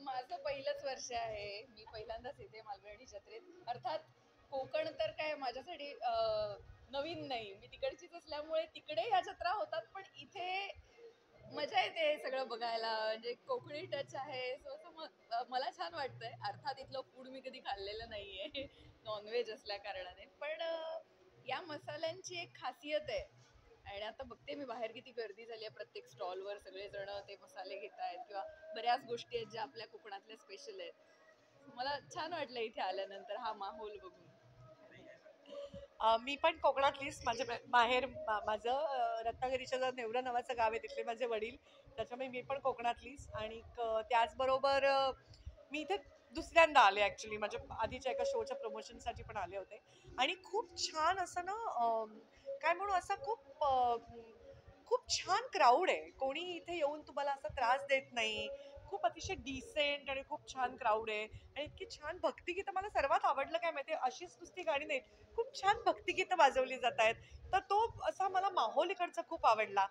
माझं पहिलंच वर्ष आहे. मी पहिल्यांदाच येते मालवणी जत्रेत. अर्थात कोकण तर काय माझ्यासाठी नवीन नाही. मी तिकडचीच असल्यामुळे तिकडे या जत्रा होतात, पण इथे मजा येते हे सगळं बघायला. म्हणजे कोकणी टच आहे. सो असं मला छान वाटतंय. अर्थात इथलं फूड मी कधी खाल्लेलं नाहीये नॉनव्हेज असल्या कारणाने. पण या मसाल्यांची एक खासियत आहे. आणि आता बघते मी बाहेर किती गर्दी झाली आहे. प्रत्येक स्टॉलवर सगळेजण ते मसाले घेत आहेत किंवा बऱ्याच गोष्टी आहेत ज्या आपल्या कोकणातल्या स्पेशल आहेत. मला छान वाटलं इथे आल्यानंतर हा माहोल बघून. मी पण कोकणातलीच. माझे माहेर माझं रत्नागिरीच्या जर नेवरा नावाचं गाव आहे, तिथले माझे वडील. त्याच्यामुळे मी पण कोकणातलीच. आणि त्याचबरोबर मी इथे दुसऱ्यांदा आले ॲक्च्युली. माझ्या आधीच्या एका शोच्या प्रमोशनसाठी पण आले होते. आणि खूप छान असं ना, काय म्हणू, असं खूप छान क्राऊड आहे. कोणी इथे येऊन तुम्हाला असा त्रास देत नाही. खूप अतिशय डिसेंट आणि खूप छान क्राऊड आहे. आणि इतकी छान भक्तिगीतं. मला सर्वात आवडलं काय माहिती, अशीच नुसती गाणी नाही, खूप छान भक्तिगीतं वाजवली जात आहेत. तर तो असा मला माहोल इकडचा खूप आवडला.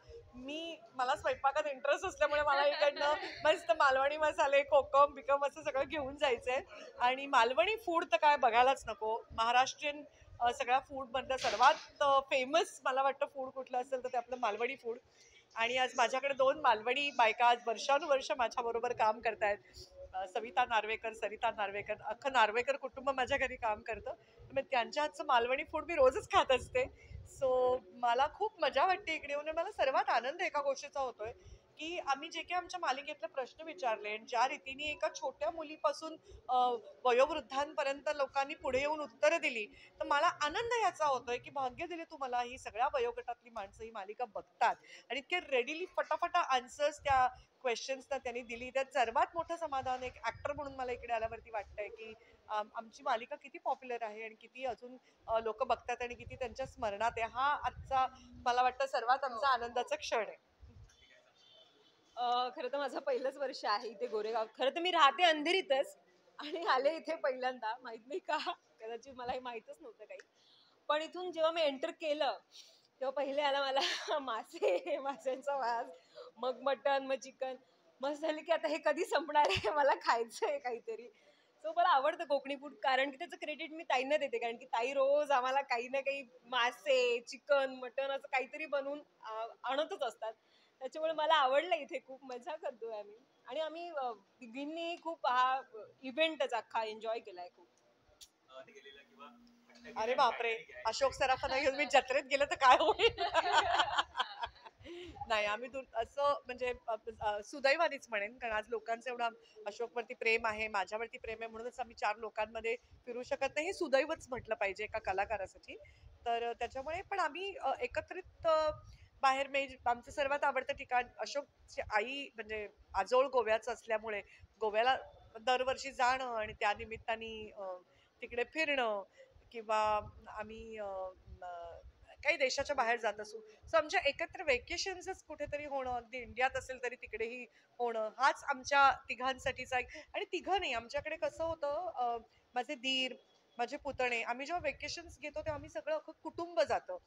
मला स्वयंपाकात इंटरेस्ट असल्यामुळे मला इकडनं मस्त मालवणी मसाले, कोकम बिकम असं सगळं घेऊन जायचंय. आणि मालवणी फूड तर काय बघायलाच नको. महाराष्ट्रीयन सगळ्या फूडमधलं सर्वात फेमस मला वाटतं फूड कुठलं असेल तर ते आपलं मालवणी फूड. आणि आज माझ्याकडे 2 मालवणी बायका आज वर्षानुवर्ष माझ्याबरोबर काम करतायत. सविता नार्वेकर, सरिता नार्वेकर, अख्खं नार्वेकर कुटुंब माझ्या घरी काम करतं. मग त्यांच्या हातचं मालवणी फूड मी रोजच खात असते. सो मला खूप मजा वाटते इकडे येऊन. मला सर्वात आनंद एका गोष्टीचा होतोय की आम्ही जे काही आमच्या मालिकेतले प्रश्न विचारले आणि ज्या रीतीने एका छोट्या मुलीपासून वयोवृद्धांपर्यंत लोकांनी पुढे येऊन उत्तरं दिली, तर मला आनंद याचा होतोय की भाग्य दिले तुम्हाला, ही सगळ्या वयोगटातली माणसं ही मालिका बघतात आणि इतके रेडीली फटाफटा आन्सर्स त्या क्वेश्चन्सना त्यांनी दिली. त्यात सर्वात मोठं समाधान एक ऍक्टर म्हणून मला इकडे आल्यावरती वाटतंय की आमची मालिका किती पॉप्युलर आहे आणि किती अजून लोक बघतात आणि किती त्यांच्या स्मरणात आहे. हा आजचा मला वाटतं सर्वात आमचा आनंदाचा क्षण आहे. खरं तर माझं पहिलंच वर्ष आहे इथे गोरेगाव. खरं तर मी राहते अंधेरीतच आणि आले इथे पहिल्यांदा. माहित नाही का, कदाचित मला हे माहीतच नव्हतं काही. पण इथून जेव्हा मी एंटर केलं तेव्हा पहिले आला मला मासे, माशांचा वास, मग मटन, मग चिकन. मस्त झालं की आता हे कधी संपणार आहे, मला खायचं आहे काहीतरी. सो मला आवडतं कोकणी फूड, कारण की त्याचं क्रेडिट मी ताईंना देते, कारण की ताई रोज आम्हाला काही ना काही मासे, चिकन, मटन असं काहीतरी बनवून आणतच असतात. त्याच्यामुळे मला आवडलं. इथे खूप मजा करतोय आम्ही. आणि आम्ही तिघींनी खूप हा इव्हेंटच अख्खा एन्जॉय केलाय खूप. अरे बापरे, अशोक सराफांना घेऊन मी जत्रेत गेलं तर काय होईल. नाही, आम्ही असं म्हणजे सुदैवानीच म्हणेन, कारण आज लोकांचं एवढं अशोकवरती प्रेम आहे, माझ्यावरती प्रेम आहे, म्हणूनच आम्ही 4 लोकांमध्ये फिरू शकत नाही. हे सुदैवच म्हटलं पाहिजे एका कलाकारासाठी. तर त्याच्यामुळे पण आम्ही एकत्रित बाहेर आमचं सर्वात आवडतं ठिकाण अशोकची आई म्हणजे आजोळ गोव्याचं असल्यामुळे गोव्याला दरवर्षी जाणं आणि त्या निमित्ताने तिकडे फिरणं किंवा आम्ही काही देशाच्या बाहेर जात असू. सो आमच्या एकत्र वेकेशन्सच कुठेतरी होणं, अगदी इंडियात असेल तरी तिकडेही होणं, हाच आमच्या तिघांसाठीचा एक. आणि तिघं नाही, आमच्याकडे कसं होतं, माझे दीर, माझे पुतणे, आम्ही जेव्हा वेकेशन्स घेतो तेव्हा आम्ही सगळं अख्खं कुटुंब जातो.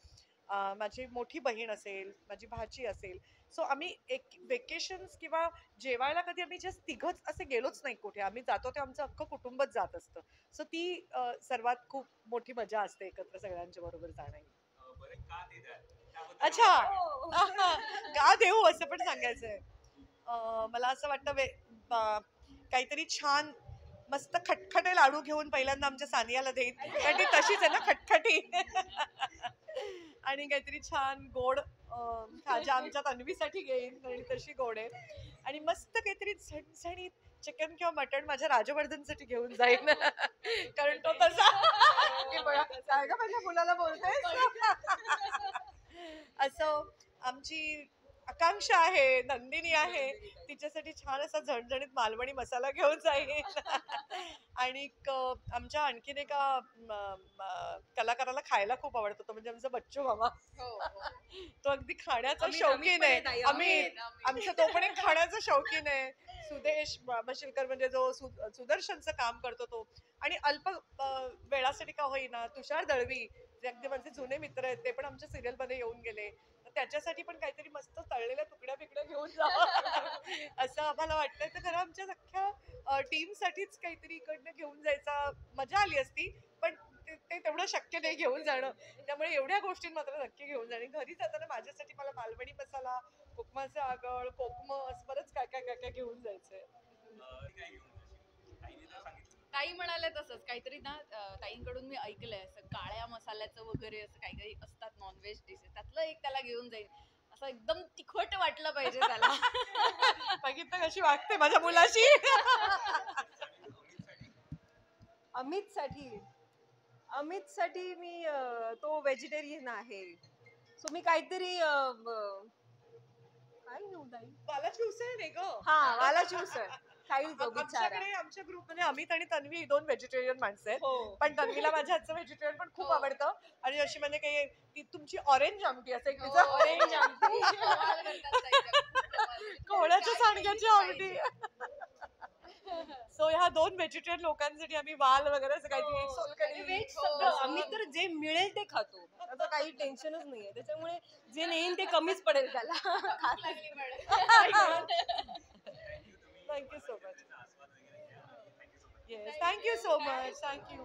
माझी मोठी बहीण असेल, माझी भाची असेल. सो आम्ही एक वेकेशन्स किंवा जेवायला कधी आम्ही जस्ट तिघच असे गेलोच नाही कुठे. आम्ही जातो ते आमचं अख्खं कुटुंबच जात असतं. सो ती सर्वात खूप मोठी मजा असते एकत्र सगळ्यांच्या बरोबर जाण्याची. अच्छा. हो. का देऊ असं पण सांगायचंय. मला असं वाटतं काहीतरी छान मस्त खटखटे लाडू घेऊन पहिल्यांदा आमच्या सानियाला देईन, कारण ती तशीच आहे ना, खटखटी. आणि काहीतरी छान गोड खाजा आमच्या तन्वीसाठी घेईन, कारण तशी गोड आहे. आणि मस्त काहीतरी झणझणीत चिकन किंवा मटण माझ्या राजवर्धनसाठी घेऊन जाईन. कारण तो तसा की बघा काय का माझ्या मुलाला बोलते. असं आमची आकांक्षा आहे, नंदिनी आहे, तिच्यासाठी छान असा झणझणीत मालवणी मसाला घेऊन जाईन. आणि आमच्या आणखीन एका कलाकाराला खायला खूप आवडतो, तो म्हणजे आमचा बच्चू मामा. हो, हो. तो अगदी खाण्याचा अमित शौकीन पण आहे. आहे ताई, अमित, आमचा तो पण एक खाण्याचा शौकीन आहे. सुदेश मशिलकर म्हणजे जो सुदर्शनचं काम करतो तो. आणि अल्प वेळासाठी का होईना तुषार दळवी, जे अगदी माझे जुने मित्र आहेत, ते पण आमच्या सिरियल मध्ये येऊन गेले. तर त्याच्यासाठी पण काहीतरी मस्त तळलेल्या तुकड्या पिकड्या घेऊन जावं असं आम्हाला वाटतं. तर खरं आमच्या अख्ख्या टीमसाठीच काहीतरी इकडनं घेऊन जायचा मजा आली असती, पण ते तेवढं शक्य नाही घेऊन जाणं. त्यामुळे एवढ्या गोष्टी मात्र नक्की घेऊन जाणे. घरी जाताना माझ्यासाठी मला मालवणी मसाला, उपमाचं आगळ, कोकमस, बरंच काय काय काय काय घेऊन जायचंय. ताई म्हणाले तसंच काहीतरी ना, ताईंकडून मी ऐकलंय असं काळ्या मसाल्याचं वगैरे असं काही काही असतात नॉनव्हेज डिशेस, त्यातलं एक त्याला घेऊन जाईल, असं एकदम तिखट वाटलं पाहिजे त्याला. बघितलं कशी वागते माझ्या मुलाशी. अमितसाठी मी तो व्हेजिटेरियन आहे, सो मी काहीतरी काय घेऊ ताई? बालाची उसळ नाही ग. हा वालाची उसळ खाईल तो बिचारा. आमच्याकडे आमच्या ग्रुपमध्ये अमित आणि तन्वी ही 2 व्हेजिटेरियन माणसं आहेत. हो. पण तन्वीला माझ्या हातचं व्हेजिटेरियन पण खूप हो. आवडतं. आणि अशी म्हणजे काही ती तुमची ऑरेंज आमटी असं एक हो, तिचं orange आमटी. कमाल करतात ताई त्या, खूप कमाल. कोवळ्याच्या काय सांडग्याची पाहिजे? आमटी. सो ह्या 2 व्हेजिटेरियन लोकांसाठी आम्ही वाल वगैरे असं काहीतरी हो. सोलकढी, व्हेज हो. सगळं आम्ही तर जे मिळेल ते खातो, आता काही टेन्शनच नाहीये. त्याच्यामुळे जे नेईन ते कमीच पडेल त्याला. भूक लागली madam. Thank you so much. Yes, thank you so much. Thank you.